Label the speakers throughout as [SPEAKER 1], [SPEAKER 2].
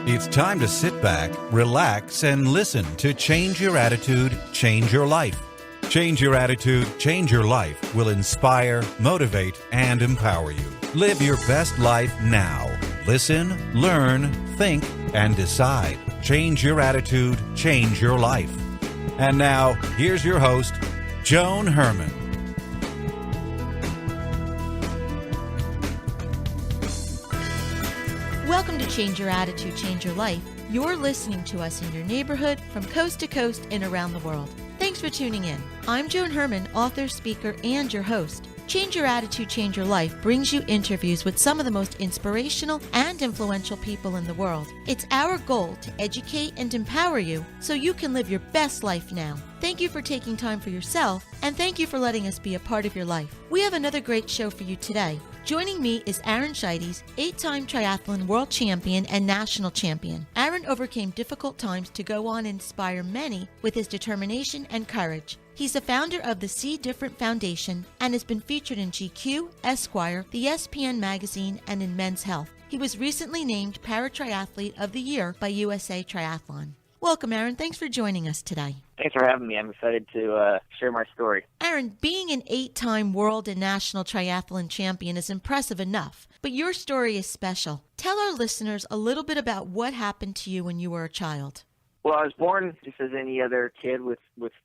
[SPEAKER 1] It's time to sit back, relax, and listen to Change Your Attitude, Change Your Life. Change Your Attitude, Change Your Life will inspire, motivate, and empower you. Live your best life now. Listen, learn, think, and decide. Change your attitude, change your life. And now, here's your host, Joan Herman.
[SPEAKER 2] Welcome to Change Your Attitude, Change Your Life. You're listening to us in your neighborhood, from coast to coast, and around the world. Thanks for tuning in. I'm Joan Herman, author, speaker, and your host. Change Your Attitude, Change Your Life brings you interviews with some of the most inspirational and influential people in the world. It's our goal to educate and empower you so you can live your best life now. Thank you for taking time for yourself, and thank you for letting us be a part of your life. We have another great show for you today. Joining me is Scheidies, 8-time triathlon world champion and national champion. Aaron overcame difficult times to go on and inspire many with his determination and courage. He's the founder of the See Different Foundation and has been featured in GQ, Esquire, the ESPN magazine, and in Men's Health. He was recently named Para-Triathlete of the Year by USA Triathlon. Welcome, Aaron. Thanks for joining us today.
[SPEAKER 3] Thanks for having me. I'm excited to share my story.
[SPEAKER 2] Aaron, being an 8-time world and national triathlon champion is impressive enough, but your story is special. Tell our listeners a little bit about what happened to you when you were a child.
[SPEAKER 3] Well, I was born just as any other kid with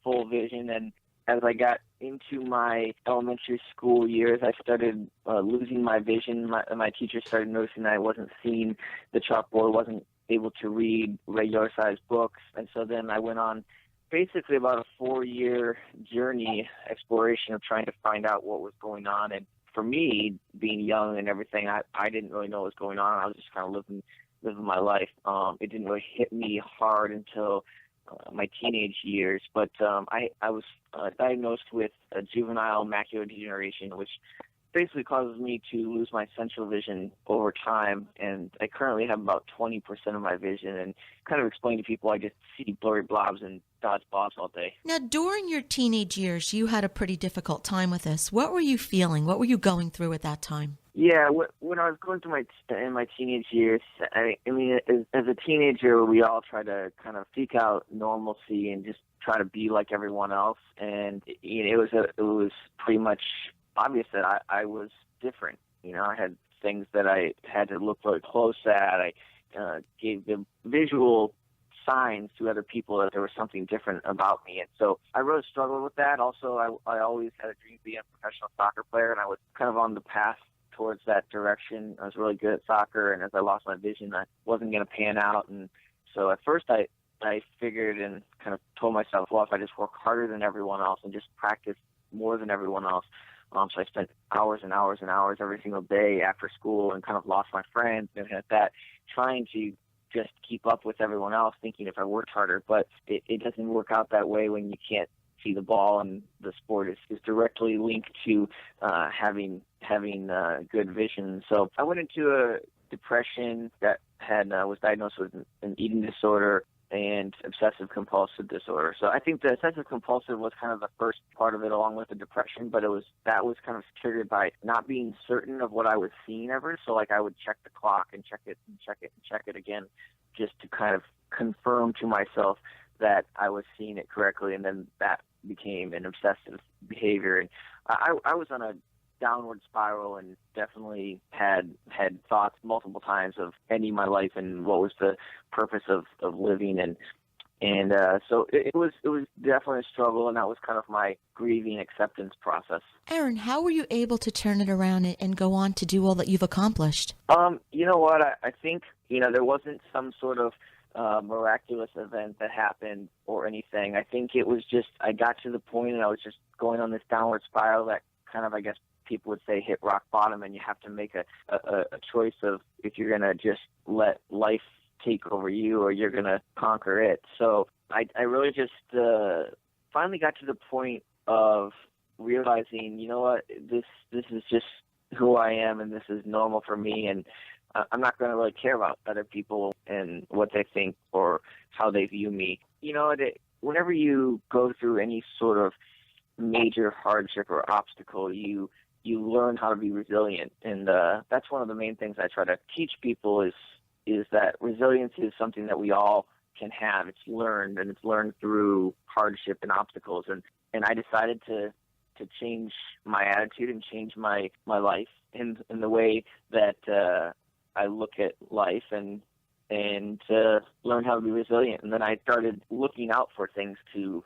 [SPEAKER 3] full vision, and as I got into my elementary school years, I started losing my vision. My teacher started noticing that I wasn't seeing the chalkboard, wasn't able to read regular-sized books, and so then I went on basically about a 4-year journey, exploration of trying to find out what was going on. And for me, being young and everything, I didn't really know what was going on. I was just kind of living my life. It didn't really hit me hard until my teenage years. But I was diagnosed with Juvenile Macular Degeneration, which basically causes me to lose my central vision over time, and I currently have about 20% of my vision, and kind of explain to people I just see blurry blobs and dodge balls all day.
[SPEAKER 2] Now, during your teenage years, you had a pretty difficult time with this. What were you feeling? What were you going through at that time?
[SPEAKER 3] Yeah, when I was going through my teenage years, I mean, as a teenager, we all try to kind of seek out normalcy and just try to be like everyone else, and it was pretty much obvious that I was different. I had things that I had to look very close at. I gave the visual signs to other people that there was something different about me. And so I really struggled with that. Also, I always had a dream of being a professional soccer player, and I was kind of on the path towards that direction. I was really good at soccer, and as I lost my vision, I wasn't going to pan out. And so at first I figured and kind of told myself, well, if I just work harder than everyone else and just practice more than everyone else. So I spent hours and hours and hours every single day after school and kind of lost my friends and like that, trying to just keep up with everyone else, thinking if I worked harder. But it doesn't work out that way when you can't see the ball, and the sport is directly linked to having good vision. So I went into a depression that was diagnosed with an eating disorder and obsessive compulsive disorder. So I think the obsessive compulsive was kind of the first part of it, along with the depression, but that was kind of triggered by not being certain of what I was seeing ever. So like I would check the clock and check it and check it and check it again, just to kind of confirm to myself that I was seeing it correctly, and then that became an obsessive behavior. And I was on a downward spiral and definitely had thoughts multiple times of ending my life and what was the purpose of living, and so it was definitely a struggle, and that was kind of my grieving acceptance process.
[SPEAKER 2] Aaron, how were you able to turn it around and go on to do all that you've accomplished?
[SPEAKER 3] You know what, I think there wasn't some sort of miraculous event that happened or anything. I think it was just I got to the point and I was just going on this downward spiral that kind of, I guess people would say, hit rock bottom, and you have to make a choice of if you're going to just let life take over you or you're going to conquer it. So I really just finally got to the point of realizing, you know what, this is just who I am, and this is normal for me, and I'm not going to really care about other people and what they think or how they view me. Whenever you go through any sort of major hardship or obstacle, you learn how to be resilient, and that's one of the main things I try to teach people is is that resilience is something that we all can have. It's learned, and it's learned through hardship and obstacles. And I decided to change my attitude and change my life in the way that I look at life and learn how to be resilient. And then I started looking out for things to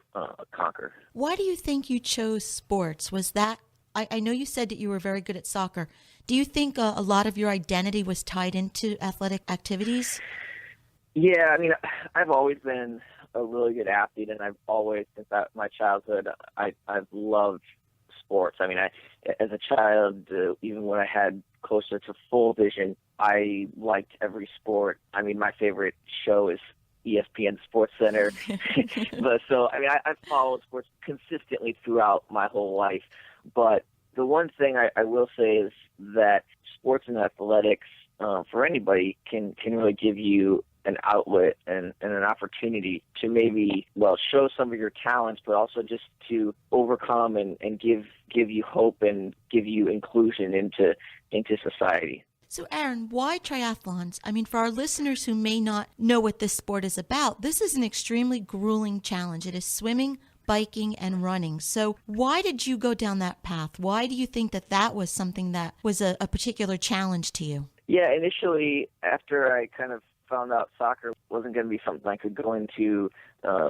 [SPEAKER 3] conquer.
[SPEAKER 2] Why do you think you chose sports? Was that, I know you said that you were very good at soccer. Do you think a lot of your identity was tied into athletic activities?
[SPEAKER 3] Yeah, I mean, I've always been a really good athlete, and I've always, since my childhood, I've loved sports. I mean, as a child, even when I had closer to full vision, I liked every sport. I mean, my favorite show is ESPN Sports Center. But so, I mean, I've followed sports consistently throughout my whole life. But the one thing I will say is that sports and athletics, for anybody, can really give you an outlet and an opportunity to maybe, show some of your talents, but also just to overcome and give you hope and give you inclusion into society.
[SPEAKER 2] So, Aaron, why triathlons? I mean, for our listeners who may not know what this sport is about, this is an extremely grueling challenge. It is swimming, biking, and running. So why did you go down that path? Why do you think that was something that was a particular challenge to you?
[SPEAKER 3] Yeah, initially, after I kind of found out soccer wasn't going to be something I could go into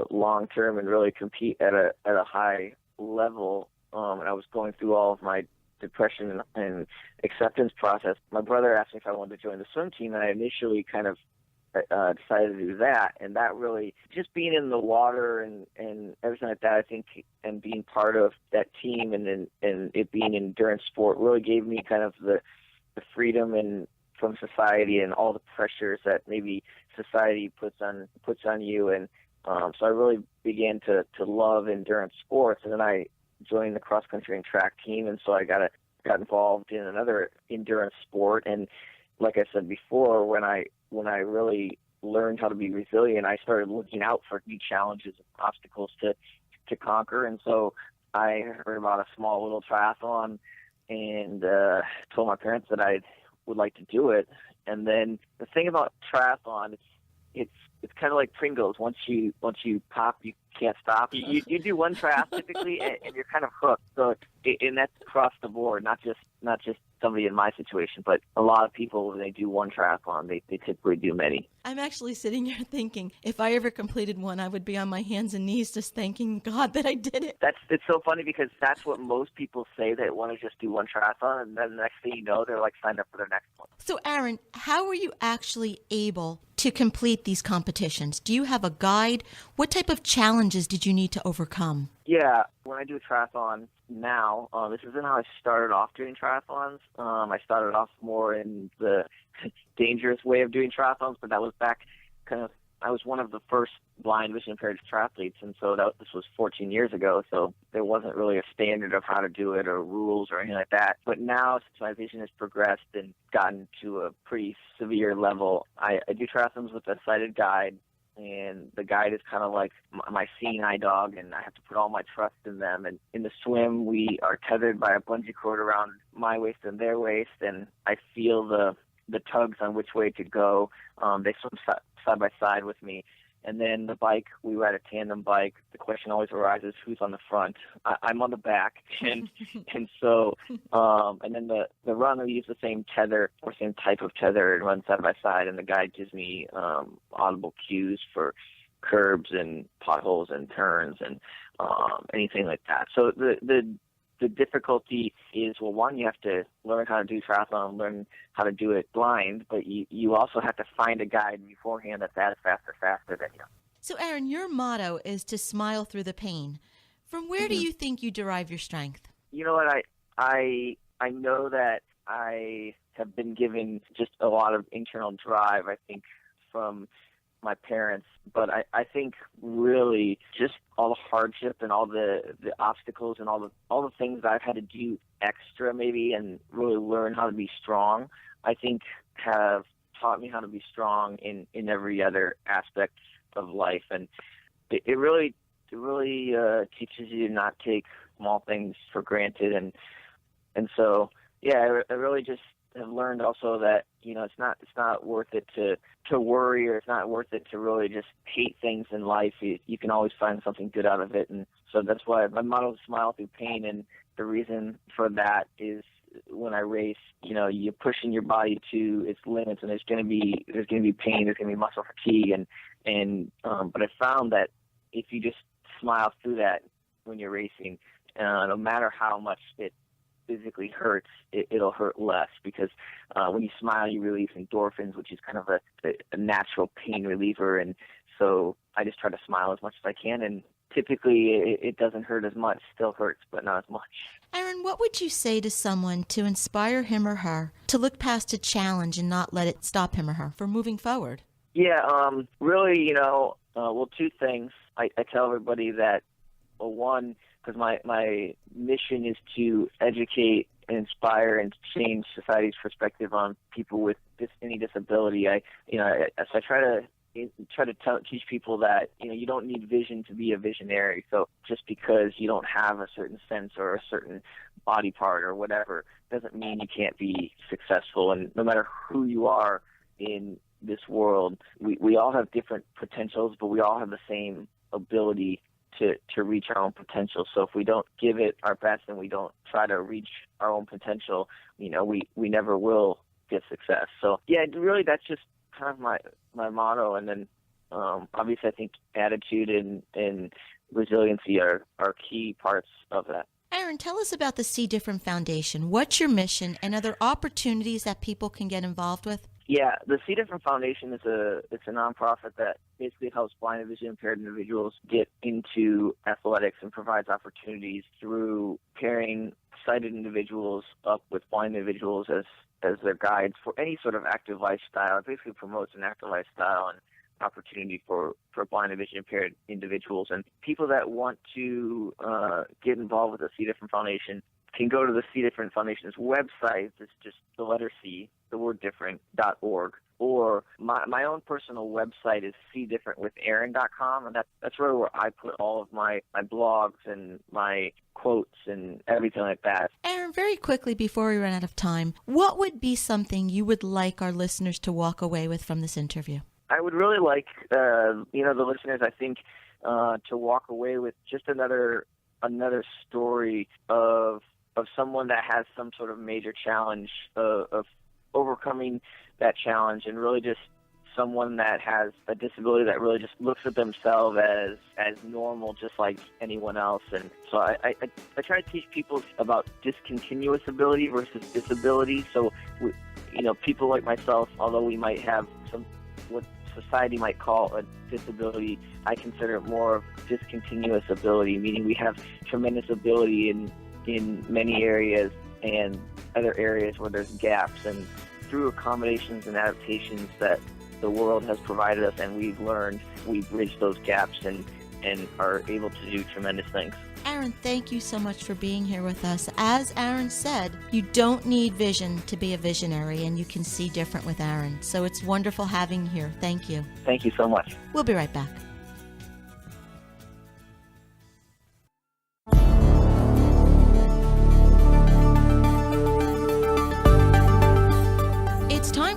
[SPEAKER 3] long term and really compete at a high level, and I was going through all of my depression and acceptance process, my brother asked me if I wanted to join the swim team, and I initially kind of decided to do that. And that really, just being in the water and everything like that, I think, and being part of that team and it being an endurance sport really gave me kind of the freedom and from society and all the pressures that maybe society puts on you. And so I really began to love endurance sports. And then I joined the cross country and track team, and so I got involved in another endurance sport. And like I said before, when I really learned how to be resilient, I started looking out for new challenges and obstacles to conquer. And so I heard about a small little triathlon and told my parents that I would like to do it. And then the thing about triathlon, it's kind of like Pringles. Once you pop, you can't stop. You do one triathlon typically, and you're kind of hooked. So, and that's across the board, not just somebody in my situation, but a lot of people, when they do one triathlon, they typically do many.
[SPEAKER 2] I'm actually sitting here thinking, if I ever completed one, I would be on my hands and knees just thanking God that I did it.
[SPEAKER 3] It's so funny because that's what most people say, they want to just do one triathlon, and then the next thing you know, they're like signed up for their next one.
[SPEAKER 2] So, Aaron, how were you actually able to complete these competitions? Do you have a guide? What type of challenges did you need to overcome?
[SPEAKER 3] Yeah, when I do a triathlon now, this isn't how I started off doing triathlons. I started off more in the dangerous way of doing triathlons, but that was back I was one of the first blind vision impaired triathletes, and so this was 14 years ago, so there wasn't really a standard of how to do it or rules or anything like that. But now, since my vision has progressed and gotten to a pretty severe level, I do triathlons with a sighted guide, and the guide is kind of like my seeing eye dog, and I have to put all my trust in them. And in the swim, we are tethered by a bungee cord around my waist and their waist, and I feel the tugs on which way to go. They swim side by side with me. And then the bike, we ride a tandem bike. The question always arises, who's on the front? I'm on the back. And so, and then the run, we use the same tether or same type of tether and run side by side. And the guide gives me audible cues for curbs and potholes and turns and anything like that. So the difficulty is, well, one, you have to learn how to do triathlon, learn how to do it blind, but you also have to find a guide beforehand that's faster than you.
[SPEAKER 2] So, Aaron, your motto is to smile through the pain. From where do you think you derive your strength? You know
[SPEAKER 3] what, I know that I have been given just a lot of internal drive, I think, from my parents, but I think really just all the hardship and all the obstacles and all the things that I've had to do extra maybe and really learn how to be strong, I think have taught me how to be strong in every other aspect of life. And it really teaches you to not take small things for granted. And so I really just have learned also that, it's not worth it to worry, or it's not worth it to really just hate things in life. You can always find something good out of it. And so that's why my motto is smile through pain. And the reason for that is when I race, you're pushing your body to its limits, and there's going to be pain, there's going to be muscle fatigue. But I found that if you just smile through that when you're racing, no matter how much it physically hurts, it'll hurt less, because when you smile, you release endorphins, which is kind of a natural pain reliever. And so I just try to smile as much as I can, and typically it doesn't hurt as much. Still hurts, but not as much.
[SPEAKER 2] Aaron, what would you say to someone to inspire him or her to look past a challenge and not let it stop him or her from moving forward?
[SPEAKER 3] Yeah, really, two things. I tell everybody that, one, because my mission is to educate and inspire and change society's perspective on people with any disability. I try to teach people that you don't need vision to be a visionary. So just because you don't have a certain sense or a certain body part or whatever doesn't mean you can't be successful. And no matter who you are in this world, we all have different potentials, but we all have the same ability to reach our own potential. So if we don't give it our best and we don't try to reach our own potential, we never will get success. So yeah, really that's just kind of my motto. And then obviously I think attitude and resiliency are key parts of that.
[SPEAKER 2] Aaron, tell us about the See Different Foundation. What's your mission, and other opportunities that people can get involved with?
[SPEAKER 3] Yeah, the See Different Foundation is a nonprofit that basically helps blind and vision impaired individuals get into athletics and provides opportunities through pairing sighted individuals up with blind individuals as their guides for any sort of active lifestyle. It basically promotes an active lifestyle and opportunity for blind and vision impaired individuals. And people that want to get involved with the See Different Foundation can go to the See Different Foundation's website. It's just the letter C, the word different.org. Or my own personal website is seedifferentwithaaron.com, and that's really where I put all of my blogs and my quotes and everything like that.
[SPEAKER 2] Aaron, very quickly before we run out of time, what would be something you would like our listeners to walk away with from this interview?
[SPEAKER 3] I would really like the listeners, I think, to walk away with just another story of someone that has some sort of major challenge, of overcoming that challenge, and really just someone that has a disability that really just looks at themselves as normal, just like anyone else. And so I try to teach people about discontinuous ability versus disability. So people like myself, although we might have some what society might call a disability, I consider it more of discontinuous ability, meaning we have tremendous ability in many areas and other areas where there's gaps. And through accommodations and adaptations that the world has provided us and we've learned, we bridge those gaps and are able to do tremendous things.
[SPEAKER 2] Aaron, thank you so much for being here with us. As Aaron said, you don't need vision to be a visionary, and you can see different with Aaron. So it's wonderful having you here. Thank you.
[SPEAKER 3] Thank you so much.
[SPEAKER 2] We'll be right back.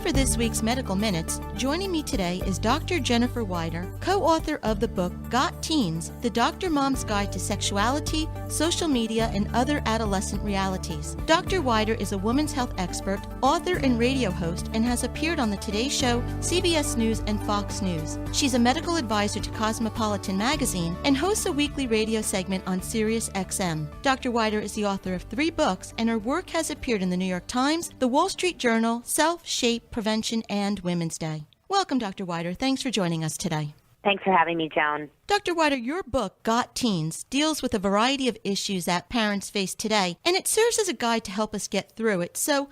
[SPEAKER 2] For this week's Medical Minutes, joining me today is Dr. Jennifer Wider, co-author of the book Got Teens, The Dr. Mom's Guide to Sexuality, Social Media, and Other Adolescent Realities. Dr. Wider is a women's health expert, author, and radio host, and has appeared on the Today Show, CBS News, and Fox News. She's a medical advisor to Cosmopolitan magazine and hosts a weekly radio segment on Sirius XM. Dr. Wider is the author of 3 books, and her work has appeared in the New York Times, The Wall Street Journal, Self, Shape, Prevention, and Women's Day. Welcome, Dr. Wider. Thanks for joining us today.
[SPEAKER 4] Thanks for having me, Joan.
[SPEAKER 2] Dr. Wider, your book, Got Teens, deals with a variety of issues that parents face today, and it serves as a guide to help us get through it. So,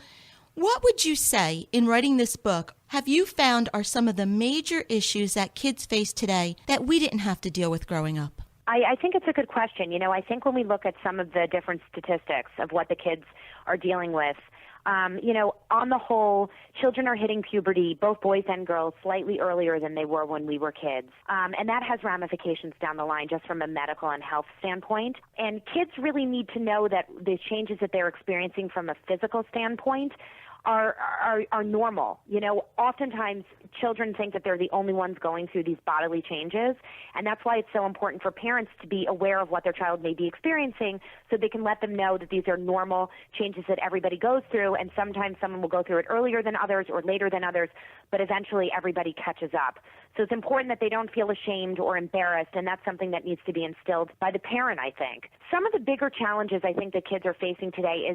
[SPEAKER 2] what would you say in writing this book have you found are some of the major issues that kids face today that we didn't have to deal with growing up?
[SPEAKER 4] I think it's a good question. I think when we look at some of the different statistics of what the kids are dealing with, On the whole, children are hitting puberty, both boys and girls, slightly earlier than they were when we were kids. And that has ramifications down the line just from a medical and health standpoint. And kids really need to know that the changes that they're experiencing from a physical standpoint are normal. Oftentimes children think that they're the only ones going through these bodily changes, and that's why it's so important for parents to be aware of what their child may be experiencing so they can let them know that these are normal changes that everybody goes through, and sometimes someone will go through it earlier than others or later than others, but eventually everybody catches up. So it's important that they don't feel ashamed or embarrassed, and that's something that needs to be instilled by the parent, I think. Some of the bigger challenges I think that kids are facing today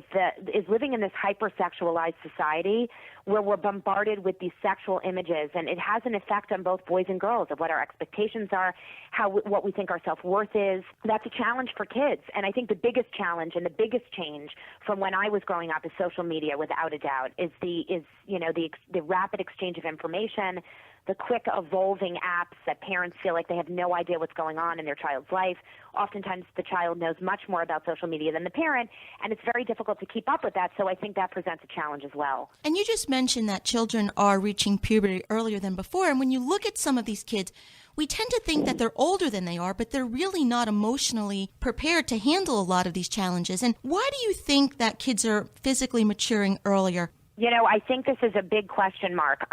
[SPEAKER 4] is living in this hypersexualized society where we're bombarded with these sexual images, and it has an effect on both boys and girls of what our expectations are, what we think our self-worth is. That's a challenge for kids, and I think the biggest challenge and the biggest change from when I was growing up is social media, without a doubt, is the rapid exchange of information, the quick evolving apps that parents feel like they have no idea what's going on in their child's life. Oftentimes the child knows much more about social media than the parent, and it's very difficult to keep up with that, so I think that presents a challenge as well.
[SPEAKER 2] And you just mentioned that children are reaching puberty earlier than before, and when you look at some of these kids, we tend to think that they're older than they are, but they're really not emotionally prepared to handle a lot of these challenges. And why do you think that kids are physically maturing earlier?
[SPEAKER 4] I think this is a big question mark.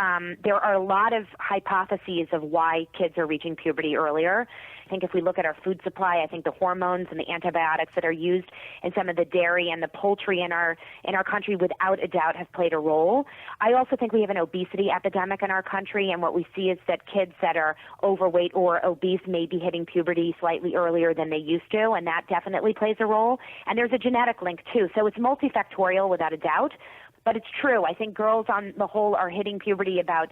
[SPEAKER 4] There are a lot of hypotheses of why kids are reaching puberty earlier. I think if we look at our food supply, I think the hormones and the antibiotics that are used in some of the dairy and the poultry in our country without a doubt have played a role. I also think we have an obesity epidemic in our country, and what we see is that kids that are overweight or obese may be hitting puberty slightly earlier than they used to, and that definitely plays a role. And there's a genetic link too, so it's multifactorial without a doubt. But it's true. I think girls on the whole are hitting puberty about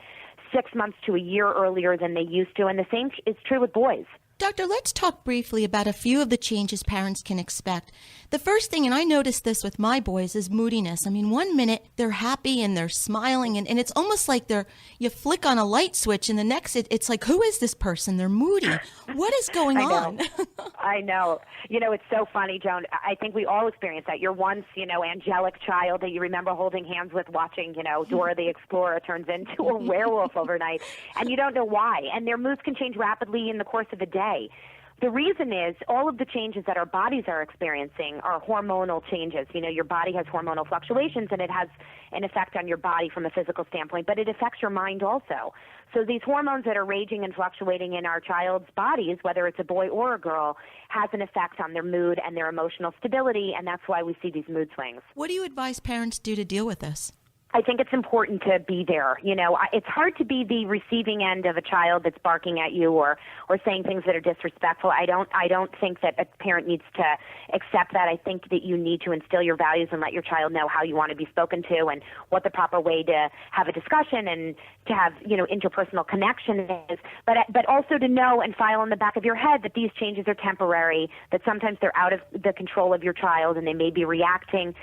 [SPEAKER 4] 6 months to a year earlier than they used to, and the same is true with boys.
[SPEAKER 2] Doctor, let's talk briefly about a few of the changes parents can expect. The first thing, and I noticed this with my boys, is moodiness. I mean, 1 minute they're happy and they're smiling, and it's almost like you flick on a light switch, and the next it's like, who is this person? They're moody. What is going on?
[SPEAKER 4] I know. It's so funny, Joan. I think we all experience that. You're once, angelic child that you remember holding hands with watching, Dora the Explorer turns into a werewolf overnight, and you don't know why. And their moods can change rapidly in the course of a day. The reason is all of the changes that our bodies are experiencing are hormonal changes. Your body has hormonal fluctuations, and it has an effect on your body from a physical standpoint, but it affects your mind also. So these hormones that are raging and fluctuating in our child's bodies, whether it's a boy or a girl, has an effect on their mood and their emotional stability, and that's why we see these mood swings.
[SPEAKER 2] What do you advise parents do to deal with this?
[SPEAKER 4] I think it's important to be there. It's hard to be the receiving end of a child that's barking at you or saying things that are disrespectful. I don't think that a parent needs to accept that. I think that you need to instill your values and let your child know how you want to be spoken to and what the proper way to have a discussion and to have, interpersonal connection is. But also to know and file in the back of your head that these changes are temporary, that sometimes they're out of the control of your child and they may be reacting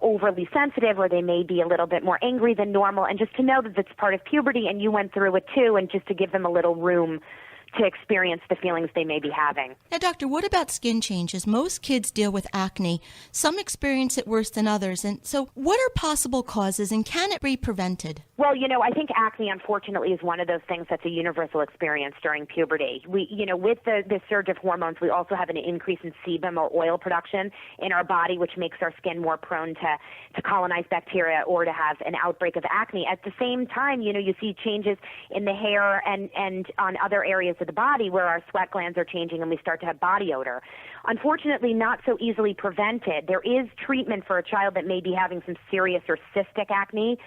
[SPEAKER 4] overly sensitive, or they may be a little bit more angry than normal, and just to know that it's part of puberty and you went through it too, and just to give them a little room to experience the feelings they may be having.
[SPEAKER 2] Now, doctor, what about skin changes? Most kids deal with acne. Some experience it worse than others. And so what are possible causes, and can it be prevented?
[SPEAKER 4] Well, I think acne, unfortunately, is one of those things that's a universal experience during puberty. We, with the surge of hormones, we also have an increase in sebum or oil production in our body, which makes our skin more prone to colonize bacteria or to have an outbreak of acne. At the same time, you see changes in the hair and on other areas of the body where our sweat glands are changing and we start to have body odor. Unfortunately, not so easily prevented. There is treatment for a child that may be having some serious or cystic acne.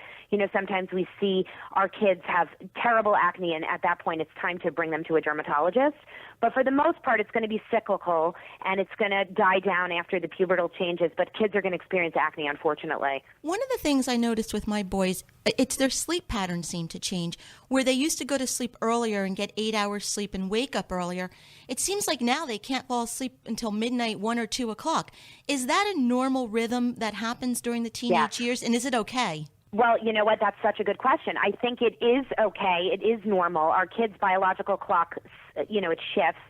[SPEAKER 4] Sometimes we see our kids have terrible acne, and at that point it's time to bring them to a dermatologist. But for the most part, it's going to be cyclical, and it's going to die down after the pubertal changes, but kids are going to experience acne, unfortunately.
[SPEAKER 2] One of the things I noticed with my boys, it's their sleep patterns seem to change. Where they used to go to sleep earlier and get 8 hours sleep and wake up earlier, it seems like now they can't fall asleep until midnight, 1 or 2 o'clock. Is that a normal rhythm that happens during the teenage years, and is it okay?
[SPEAKER 4] Well, you know what? That's such a good question. I think it is okay. It is normal. Our kids' biological clock, it shifts.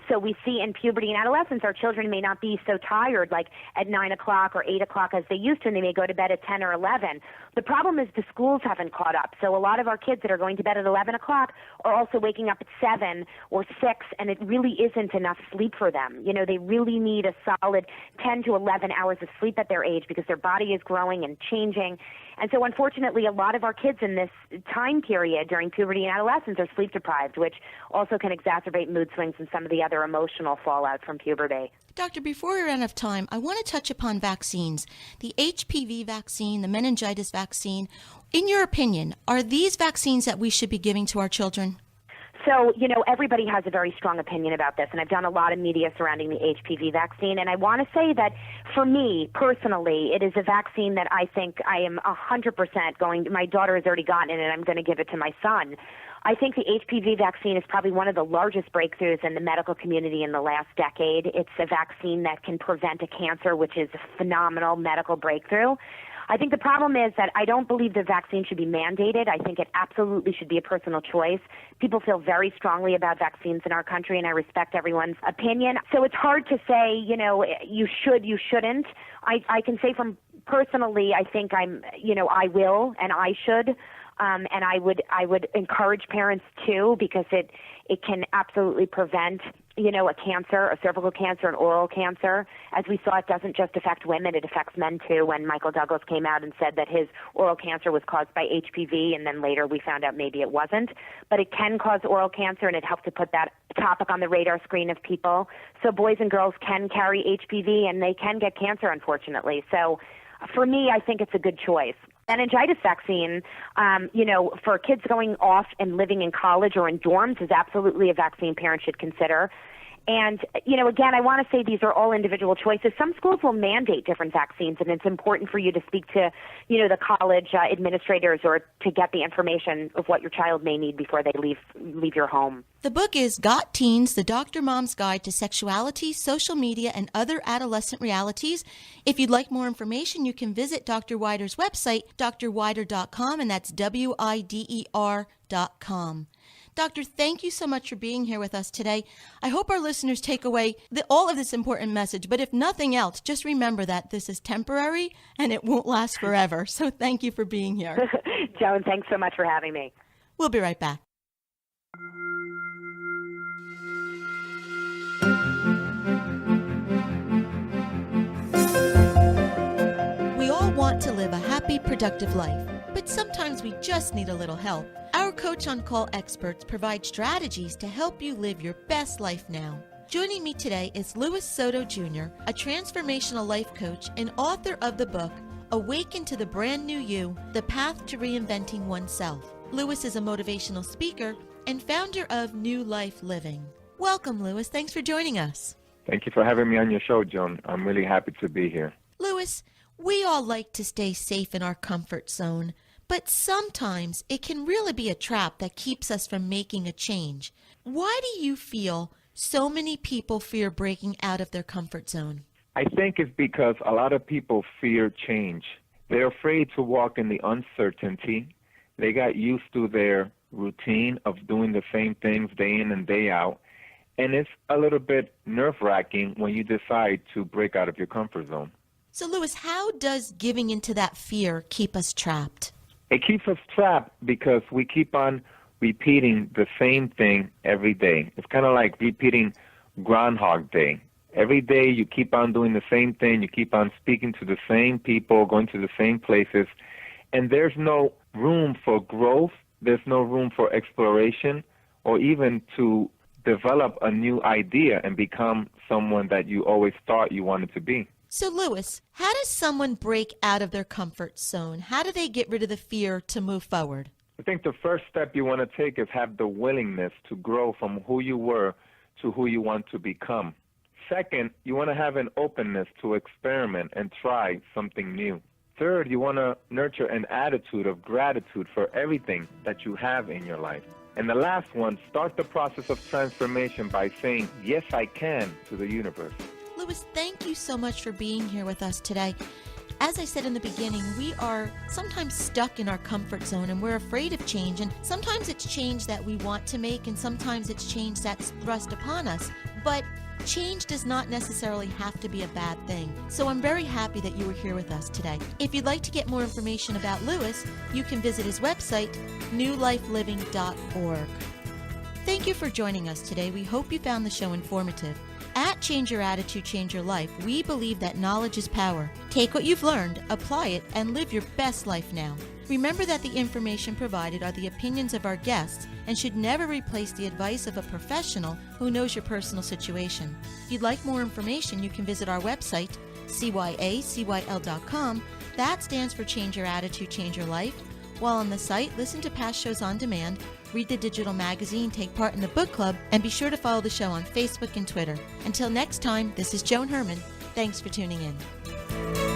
[SPEAKER 4] So we see in puberty and adolescence, our children may not be so tired like at 9 o'clock or 8 o'clock as they used to, and they may go to bed at 10 or 11. The problem is the schools haven't caught up. So a lot of our kids that are going to bed at 11 o'clock are also waking up at 7 or 6, and it really isn't enough sleep for them. You know, they really need a solid 10 to 11 hours of sleep at their age because their body is growing and changing. And so unfortunately, a lot of our kids in this time period during puberty and adolescence are sleep deprived, which also can exacerbate mood swings and some of the other emotional fallout from puberty.
[SPEAKER 2] Doctor, before we run out of time, I want to touch upon vaccines. The HPV vaccine, the meningitis vaccine. In your opinion, are these vaccines that we should be giving to our children?
[SPEAKER 4] So, you know, everybody has a very strong opinion about this, and I've done a lot of media surrounding the HPV vaccine, and I want to say that for me, personally, it is a vaccine that I think I am 100% going, my daughter has already gotten it, and I'm going to give it to my son. I think the HPV vaccine is probably one of the largest breakthroughs in the medical community in the last decade. It's a vaccine that can prevent a cancer, which is a phenomenal medical breakthrough. I think the problem is that I don't believe the vaccine should be mandated. I think it absolutely should be a personal choice. People feel very strongly about vaccines in our country, and I respect everyone's opinion. So it's hard to say, you know, you should, you shouldn't. I can say from personally, I think I will and I should. And I would encourage parents too, because it can absolutely prevent, you know, a cancer, a cervical cancer, an oral cancer. As we saw, it doesn't just affect women, it affects men too. When Michael Douglas came out and said that his oral cancer was caused by HPV, and then later we found out maybe it wasn't. But it can cause oral cancer, and it helped to put that topic on the radar screen of people. So boys and girls can carry HPV, and they can get cancer, unfortunately. So for me, I think it's a good choice. Meningitis vaccine, you know, for kids going off and living in college or in dorms is absolutely a vaccine parents should consider. And, you know, again, I want to say these are all individual choices. Some schools will mandate different vaccines, and it's important for you to speak to, you know, the college administrators or to get the information of what your child may need before they leave your home.
[SPEAKER 2] The book is Got Teens, The Dr. Mom's Guide to Sexuality, Social Media, and Other Adolescent Realities. If you'd like more information, you can visit Dr. Wider's website, drwider.com, and that's WIDER.com. Doctor, thank you so much for being here with us today. I hope our listeners take away all of this important message, but if nothing else, just remember that this is temporary and it won't last forever. So thank you for being here.
[SPEAKER 4] Joan, thanks so much for having me.
[SPEAKER 2] We'll be right back. We all want to live a happy, productive life, but sometimes we just need a little help. Our Coach on Call experts provide strategies to help you live your best life now. Joining me today is Louis Soto Jr., a transformational life coach and author of the book, Awaken to the Brand New You, The Path to Reinventing Oneself. Louis is a motivational speaker and founder of New Life Living. Welcome, Louis. Thanks for joining us.
[SPEAKER 5] Thank you for having me on your show, Joan. I'm really happy to be here.
[SPEAKER 2] Louis, we all like to stay safe in our comfort zone, but sometimes it can really be a trap that keeps us from making a change. Why do you feel so many people fear breaking out of their comfort zone?
[SPEAKER 5] I think it's because a lot of people fear change. They're afraid to walk in the uncertainty. They got used to their routine of doing the same things day in and day out. And it's a little bit nerve-wracking when you decide to break out of your comfort zone.
[SPEAKER 2] So, Louis, how does giving into that fear keep us trapped?
[SPEAKER 5] It keeps us trapped because we keep on repeating the same thing every day. It's kind of like repeating Groundhog Day. Every day you keep on doing the same thing. You keep on speaking to the same people, going to the same places, and there's no room for growth. There's no room for exploration or even to develop a new idea and become someone that you always thought you wanted to be.
[SPEAKER 2] So, Louis, how does someone break out of their comfort zone? How do they get rid of the fear to move forward?
[SPEAKER 5] I think the first step you want to take is have the willingness to grow from who you were to who you want to become. Second, you want to have an openness to experiment and try something new. Third, you want to nurture an attitude of gratitude for everything that you have in your life. And the last one, start the process of transformation by saying, yes, I can, to the universe.
[SPEAKER 2] Louis, thank you so much for being here with us today. As I said in the beginning, we are sometimes stuck in our comfort zone and we're afraid of change. And sometimes it's change that we want to make and sometimes it's change that's thrust upon us. But change does not necessarily have to be a bad thing, so I'm very happy that you were here with us today. If you'd like to get more information about Lewis, you can visit his website, newlifeliving.org. Thank you for joining us today. We hope you found the show informative. At Change Your Attitude, Change Your Life, we believe that knowledge is power. Take what you've learned, apply it, and live your best life now. Remember that the information provided are the opinions of our guests and should never replace the advice of a professional who knows your personal situation. If you'd like more information, you can visit our website, cyacyl.com. That stands for Change Your Attitude, Change Your Life. While on the site, listen to past shows on demand, read the digital magazine, take part in the book club, and be sure to follow the show on Facebook and Twitter. Until next time, this is Joan Herman. Thanks for tuning in.